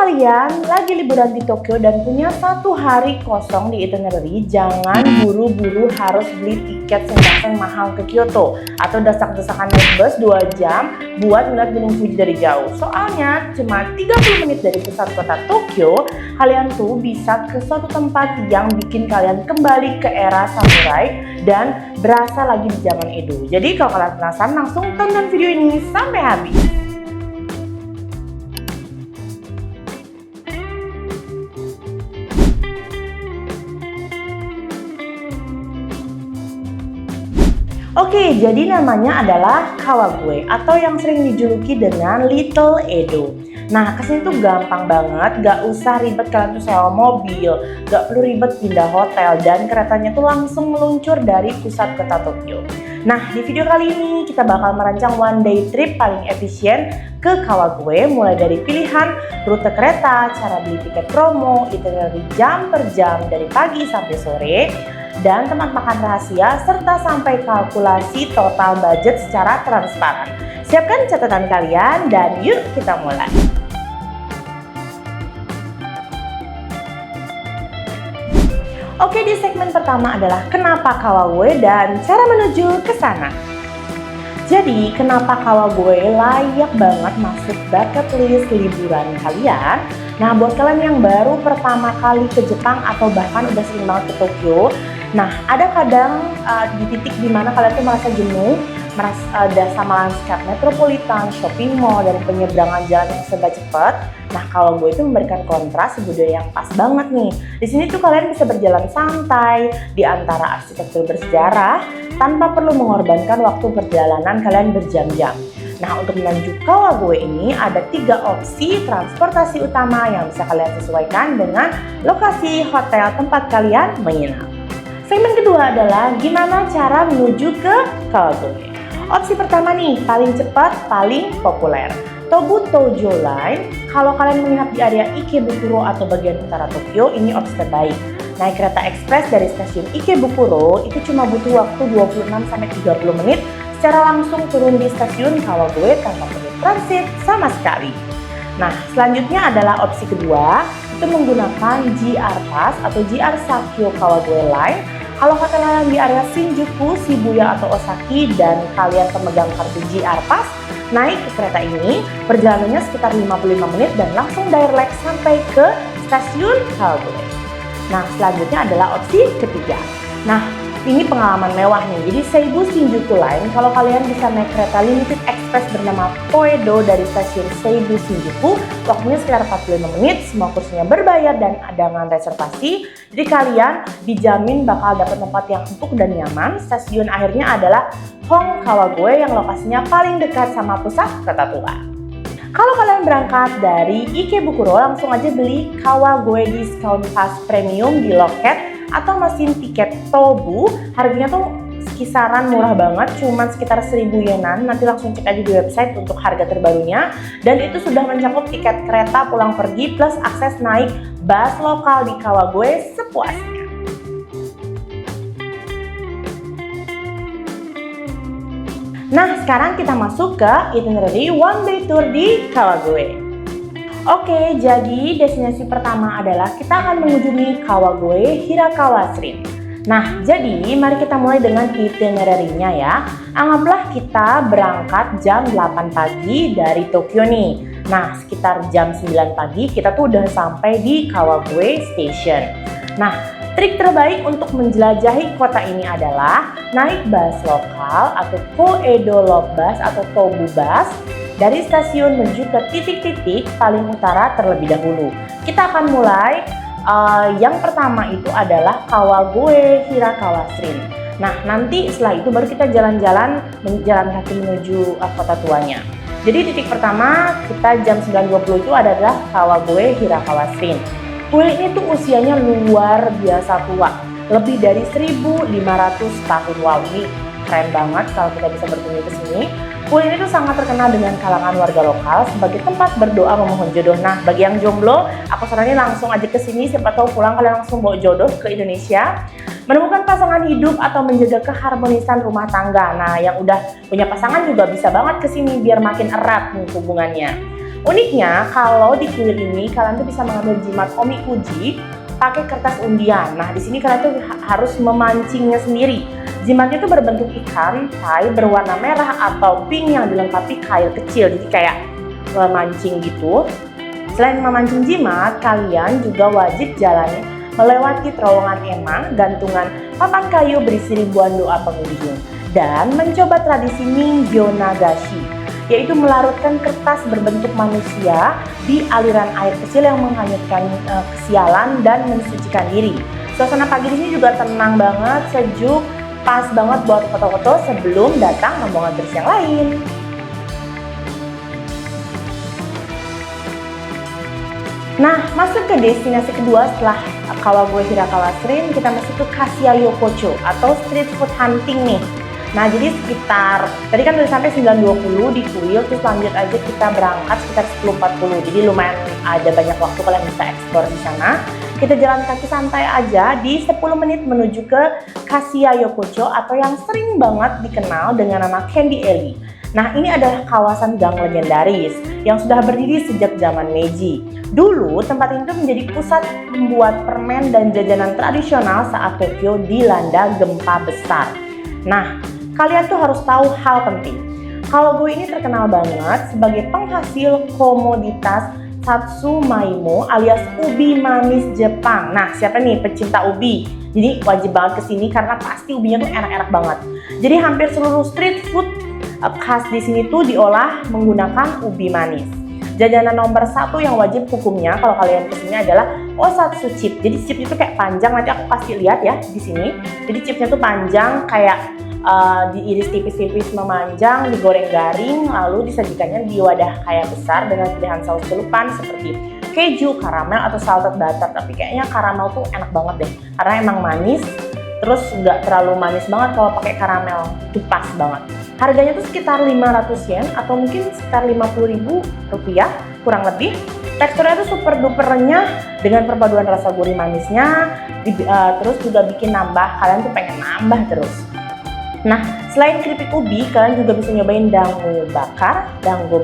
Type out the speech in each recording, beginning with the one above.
kalian lagi liburan di Tokyo dan punya 1 hari kosong di itinerary, jangan buru-buru harus beli tiket senjata mahal ke Kyoto atau desak-desakan naik bus 2 jam buat ngeliat Gunung Fuji dari jauh. Soalnya cuma 30 menit dari pusat kota Tokyo, kalian tuh bisa ke suatu tempat yang bikin kalian kembali ke era samurai dan berasa lagi di zaman Edo. Jadi kalau kalian penasaran, langsung tonton video ini sampai habis. Oke, jadi namanya adalah Kawagoe atau yang sering dijuluki dengan Little Edo. Nah, kesini tuh gampang banget, gak usah ribet kalian tuh sewa mobil, gak perlu ribet pindah hotel, dan keretanya tuh langsung meluncur dari pusat kota Tokyo. Nah, di video kali ini kita bakal merancang one day trip paling efisien ke Kawagoe, mulai dari pilihan rute kereta, cara beli tiket promo, itinerary jam per jam dari pagi sampai sore, dan tempat makan rahasia, serta sampai kalkulasi total budget secara transparan. Siapkan catatan kalian dan yuk kita mulai. Oke, di segmen pertama adalah kenapa Kawagoe dan cara menuju ke sana. Jadi, kenapa Kawagoe layak banget masuk bucket list liburan kalian? Nah, buat kalian yang baru pertama kali ke Jepang atau bahkan udah sering banget ke Tokyo, nah, ada kadang di titik dimana kalian tuh merasa jenuh, sama landscape metropolitan, shopping mall, dan penyeberangan jalan yang serba cepat. Nah, Kawagoe itu memberikan kontras budaya yang pas banget nih. Di sini tuh kalian bisa berjalan santai di antara arsitektur bersejarah tanpa perlu mengorbankan waktu perjalanan kalian berjam-jam. Nah, untuk menuju Kawagoe ini ada 3 opsi transportasi utama yang bisa kalian sesuaikan dengan lokasi hotel tempat kalian menginap. Segmen kedua adalah gimana cara menuju ke Kawagoe. Opsi pertama nih, paling cepat, paling populer. Tobu Tojo Line. Kalau kalian menginap di area Ikebukuro atau bagian utara Tokyo, ini opsi terbaik. Naik kereta ekspres dari stasiun Ikebukuro itu cuma butuh waktu 26-30 menit secara langsung turun di stasiun Kawagoe tanpa perlu transit sama sekali. Nah, selanjutnya adalah opsi kedua, itu menggunakan JR Pass atau JR Sakyo Kawagoe Line. Kalau kalian di area Shinjuku, Shibuya atau Osaki dan kalian pemegang kartu JR Pass, naik ke kereta ini, perjalanannya sekitar 55 menit dan langsung direct sampai ke stasiun Kawagoe. Nah, selanjutnya adalah opsi ketiga. Nah, ini pengalaman mewah nih. Jadi Seibu Shinjuku Line, kalau kalian bisa naik kereta limited express bernama Toedo dari stasiun Seibu Shinjuku, waktunya sekitar 45 menit, semua kursinya berbayar dan ada dengan reservasi. Jadi kalian dijamin bakal dapat tempat yang empuk dan nyaman. Stasiun akhirnya adalah Hong Kawagoe yang lokasinya paling dekat sama pusat kota tua. Kalau kalian berangkat dari Ikebukuro, langsung aja beli Kawagoe Discount Pass Premium di loket atau mesin tiket Tobu. Harganya tuh kisaran murah banget, cuman sekitar 1000 yenan. Nanti langsung cek aja di website untuk harga terbarunya. Dan itu sudah mencakup tiket kereta pulang pergi plus akses naik bus lokal di Kawagoe sepuasnya. Nah, sekarang kita masuk ke itinerary one day tour di Kawagoe. Oke, jadi destinasi pertama adalah kita akan mengunjungi Kawagoe Hirakawa Shrine. Nah, jadi mari kita mulai dengan itinerary-nya ya. Anggaplah kita berangkat jam 8 pagi dari Tokyo nih. Nah, sekitar jam 9 pagi kita tuh udah sampai di Kawagoe Station. Nah, trik terbaik untuk menjelajahi kota ini adalah naik bus lokal atau Koedo Loop Bus atau Tobu Bus dari stasiun menuju ke titik-titik paling utara terlebih dahulu. Kita akan mulai, yang pertama itu adalah Kawagoe Hirakawa Shrine. Nah, nanti setelah itu baru kita jalan kaki menuju kota tuanya. Jadi titik pertama kita jam 9.20 itu adalah Kawagoe Hirakawa Shrine. Kuil ini tuh usianya luar biasa tua, lebih dari 1500 tahun. Wow, ini keren banget kalau kita bisa berkunjung ke sini. Kuil ini tuh sangat terkenal dengan kalangan warga lokal sebagai tempat berdoa memohon jodoh. Nah, bagi yang jomblo, aku saranin langsung aja ke sini, siapa tahu pulang kalian langsung bawa jodoh ke Indonesia. Menemukan pasangan hidup atau menjaga keharmonisan rumah tangga. Nah, yang udah punya pasangan juga bisa banget ke sini biar makin erat nih hubungannya. Uniknya, kalau di kuil ini kalian tuh bisa mengambil jimat omikuji pakai kertas undian. Nah, di sini kalian tuh harus memancingnya sendiri. Jimatnya tuh berbentuk ikan pai berwarna merah atau pink yang dilengkapi kail kecil. Jadi kayak memancing gitu. Selain memancing jimat, kalian juga wajib jalani melewati terowongan emang, gantungan papan kayu berisi ribuan doa pengunjung, dan mencoba tradisi Ningyo Nagashi, yaitu melarutkan kertas berbentuk manusia di aliran air kecil yang menghanyutkan kesialan dan mensucikan diri. Suasana pagi di sini juga tenang banget, sejuk, pas banget buat foto-foto sebelum datang rombongan turis yang lain. Nah, masuk ke destinasi kedua setelah Kawagoe Hirakawa Shrine, kita masuk ke Kashiya Yokocho atau street food hunting nih. Nah, jadi sekitar, tadi kan udah sampai 9.20 di kuil, terus lanjut aja kita berangkat sekitar 10.40. Jadi lumayan ada banyak waktu kalian bisa explore di sana. Kita jalan kaki santai aja di 10 menit menuju ke Kashiya Yokocho atau yang sering banget dikenal dengan nama Candy Alley. Nah, ini adalah kawasan gang legendaris yang sudah berdiri sejak zaman Meiji. Dulu, tempat ini tuh menjadi pusat membuat permen dan jajanan tradisional saat Tokyo dilanda gempa besar. Nah, kalian tuh harus tahu hal penting. Kawagoe ini terkenal banget sebagai penghasil komoditas Satsumaimo alias ubi manis Jepang. Nah, siapa nih pecinta ubi? Jadi wajib banget kesini karena pasti ubinya tuh enak-enak banget. Jadi hampir seluruh street food khas di sini tuh diolah menggunakan ubi manis. Jajanan nomor 1 yang wajib hukumnya kalau kalian kesini adalah osatsu chip. Jadi chipnya itu kayak panjang, nanti aku kasih lihat ya di sini. Jadi chipnya tuh panjang kayak diiris tipis-tipis memanjang, digoreng garing, lalu disajikannya di wadah kayak besar dengan pilihan saus celupan seperti keju, karamel atau salted butter. Tapi kayaknya karamel tuh enak banget deh, karena emang manis. Terus nggak terlalu manis banget kalau pakai karamel, itu pas banget. Harganya tuh sekitar 500 yen atau mungkin sekitar 50.000 rupiah kurang lebih. Teksturnya tuh super duper renyah dengan perpaduan rasa gurih manisnya, terus juga bikin kalian tuh pengen nambah terus. Nah, selain keripik ubi, kalian juga bisa nyobain dango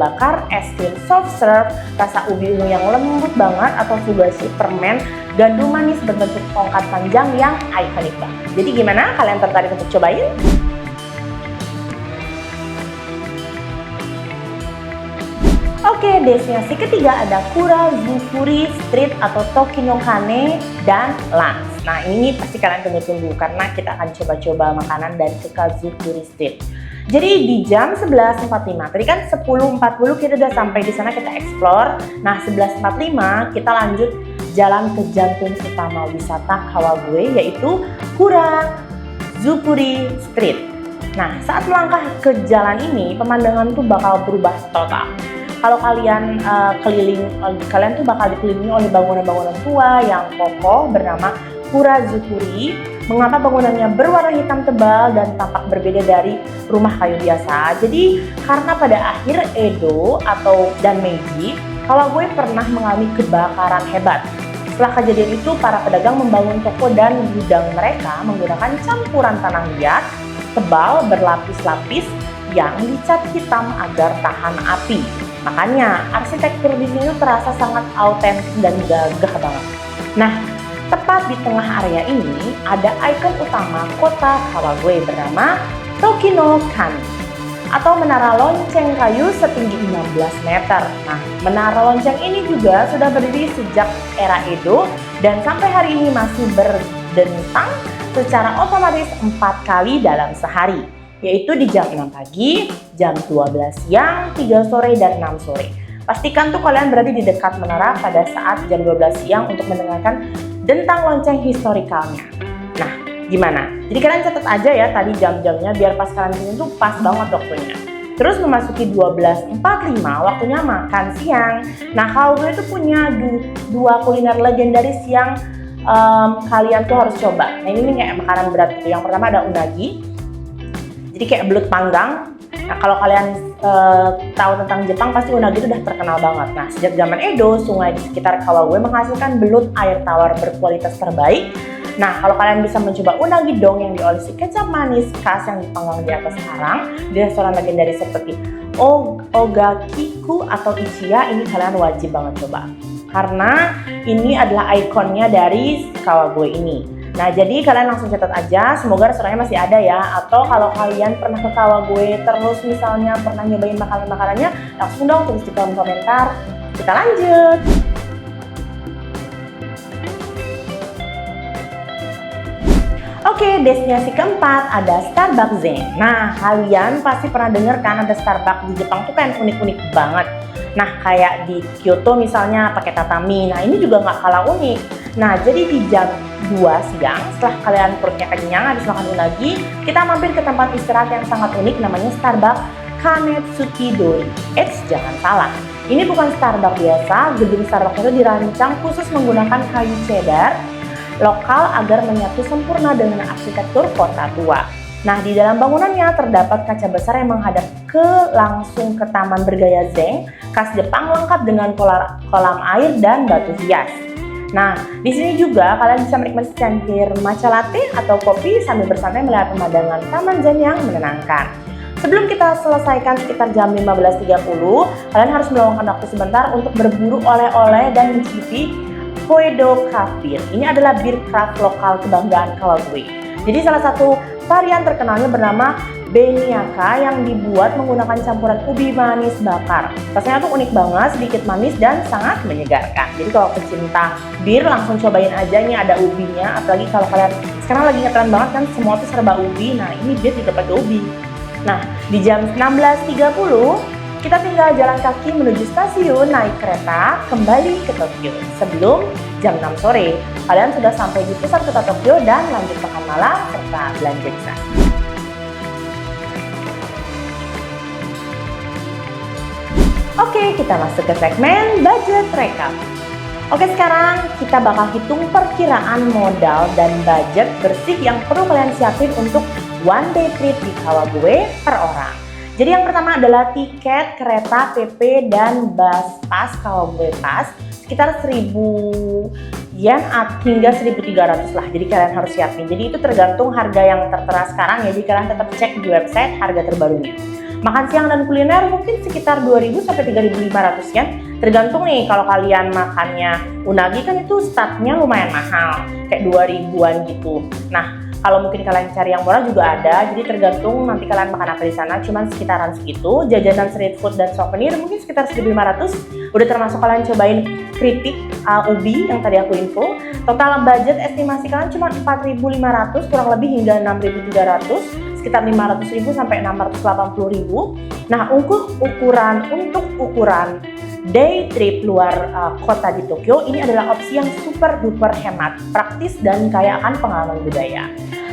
bakar, es krim soft serve, rasa ubi ungu yang lembut banget, atau fugashi permen gandum manis berbentuk tongkat panjang yang ikonik banget. Jadi gimana? Kalian tertarik untuk cobain? Oke, destinasi ketiga ada Kurazukuri Street atau Tokinokane dan Lance. Nah, ini pasti kalian tunggu-tunggu karena kita akan coba-coba makanan dari Kurazukuri Street. Jadi di jam 11.45, tadi kan 10.40 kita udah sampai di sana, kita explore. Nah, 11.45 kita lanjut jalan ke jantung utama wisata Kawagoe, yaitu Kurazukuri Street. Nah, saat melangkah ke jalan ini, pemandangan tuh bakal berubah total. Kalau kalian kalian tuh bakal dikelilingi oleh bangunan-bangunan tua yang kokoh bernama Kurazukuri. Mengapa bangunannya berwarna hitam tebal dan tampak berbeda dari rumah kayu biasa? Jadi karena pada akhir Edo dan Meiji, Kawagoe pernah mengalami kebakaran hebat. Setelah kejadian itu, para pedagang membangun toko dan gudang mereka menggunakan campuran tanah liat tebal berlapis-lapis yang dicat hitam agar tahan api. Makanya arsitektur di sini terasa sangat autentik dan gagah banget. Nah, tepat di tengah area ini ada ikon utama kota Kawagoe bernama Tokinokane atau menara lonceng kayu setinggi 16 meter. Nah, menara lonceng ini juga sudah berdiri sejak era Edo dan sampai hari ini masih berdentang secara otomatis 4 kali dalam sehari, yaitu di jam 6 pagi, jam 12 siang, 3 sore, dan 6 sore. Pastikan tuh kalian berada di dekat menara pada saat jam 12 siang untuk mendengarkan dentang lonceng historikalnya. Nah, gimana? Jadi kalian catat aja ya tadi jam-jamnya biar pas kalian sini tuh pas banget waktunya. Terus memasuki 12.45 waktunya makan siang. Nah, Kawagoe itu punya dua kuliner legendaris yang kalian tuh harus coba. Nah, ini kayak makanan berat gitu. Yang pertama ada unagi. Jadi kayak belut panggang. Nah, kalau kalian tahu tentang Jepang, pasti unagi itu udah terkenal banget. Nah, sejak zaman Edo, sungai di sekitar Kawagoe menghasilkan belut air tawar berkualitas terbaik. Nah, kalau kalian bisa mencoba unagi dong yang diolesi kecap manis khas yang dipanggang di atas karang di restoran legendaris seperti Ogakiku atau Ichiya, ini kalian wajib banget coba. Karena ini adalah ikonnya dari Kawagoe ini. Nah, jadi kalian langsung catat aja, semoga restorannya masih ada ya. Atau kalau kalian pernah ke Kawagoe terus misalnya pernah nyobain makanan-makanannya, langsung dong tulis di kolom komentar. Kita lanjut. Oke, destinasi keempat ada Starbucks Zen. Nah, kalian pasti pernah dengar kan ada Starbucks di Jepang tuh kan unik-unik banget. Nah, kayak di Kyoto misalnya pakai tatami. Nah, ini juga nggak kalah unik. Nah, jadi di jam 2 siang, setelah kalian perutnya kenyang, habis makan unagi, kita mampir ke tempat istirahat yang sangat unik namanya Starbucks Kanetsuki Dori. Jangan salah. Ini bukan Starbucks biasa, gedung Starbucks itu dirancang khusus menggunakan kayu cedar lokal agar menyatu sempurna dengan arsitektur kota tua. Nah, di dalam bangunannya terdapat kaca besar yang menghadap langsung ke taman bergaya Zen khas Jepang lengkap dengan kolam air dan batu hias. Nah, di sini juga kalian bisa menikmati secangkir matcha latte atau kopi sambil bersantai melihat pemandangan taman Zen yang menenangkan. Sebelum kita selesaikan sekitar jam 15.30, kalian harus meluangkan waktu sebentar untuk berburu oleh-oleh dan mencicipi Koedo Craft Beer. Ini adalah bir craft lokal kebanggaan Kawagoe. Jadi salah satu varian terkenalnya bernama Beniaka yang dibuat menggunakan campuran ubi manis bakar. Rasanya tuh unik banget, sedikit manis dan sangat menyegarkan. Jadi kalau pecinta bir langsung cobain aja, nih ada ubinya. Apalagi kalau kalian sekarang lagi ngetren banget kan semua tuh serba ubi. Nah, ini bir juga pakai ubi. Nah, di jam 16.30 kita tinggal jalan kaki menuju stasiun naik kereta kembali ke Tokyo. Sebelum jam 6 sore, kalian sudah sampai di pusat kota Tokyo dan lanjut makan malam serta belanja di sana. Oke, kita masuk ke segmen budget recap. Oke, sekarang kita bakal hitung perkiraan modal dan budget bersih yang perlu kalian siapin untuk one day trip di Kawagoe per orang. Jadi yang pertama adalah tiket kereta, PP, dan bus pass Kawagoe Pass sekitar 1.000 yen hingga 1.300 lah. Jadi kalian harus siapin. Jadi itu tergantung harga yang tertera sekarang ya. Jadi kalian tetap cek di website harga terbarunya. Makan siang dan kuliner mungkin sekitar 2.000 sampai 3.500 yen. Tergantung nih, kalau kalian makannya unagi kan itu startnya lumayan mahal, kayak 2.000-an gitu. Nah, kalau mungkin kalian cari yang murah juga ada, jadi tergantung nanti kalian makan apa di sana, cuman sekitaran segitu. Jajanan street food dan souvenir mungkin sekitar 1.500, udah termasuk kalian cobain keripik ubi yang tadi aku info. Total budget estimasi kalian cuma 4.500 kurang lebih hingga 6.300, sekitar 500.000 sampai 680.000. Nah, untuk ukuran day trip luar kota di Tokyo, ini adalah opsi yang super duper hemat, praktis, dan kaya akan pengalaman budaya.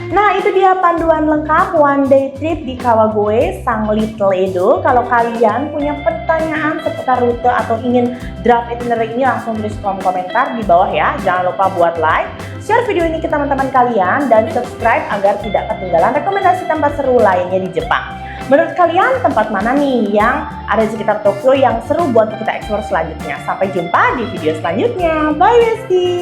Nah, itu dia panduan lengkap one day trip di Kawagoe, Sang Little Edo. Kalau kalian punya pertanyaan seputar rute atau ingin draft itinerary ini, langsung tulis kolom komentar di bawah ya. Jangan lupa buat like, share video ini ke teman-teman kalian, dan subscribe agar tidak ketinggalan rekomendasi tempat seru lainnya di Jepang. Menurut kalian tempat mana nih yang ada di sekitar Tokyo yang seru buat kita explore selanjutnya? Sampai jumpa di video selanjutnya. Bye Besti!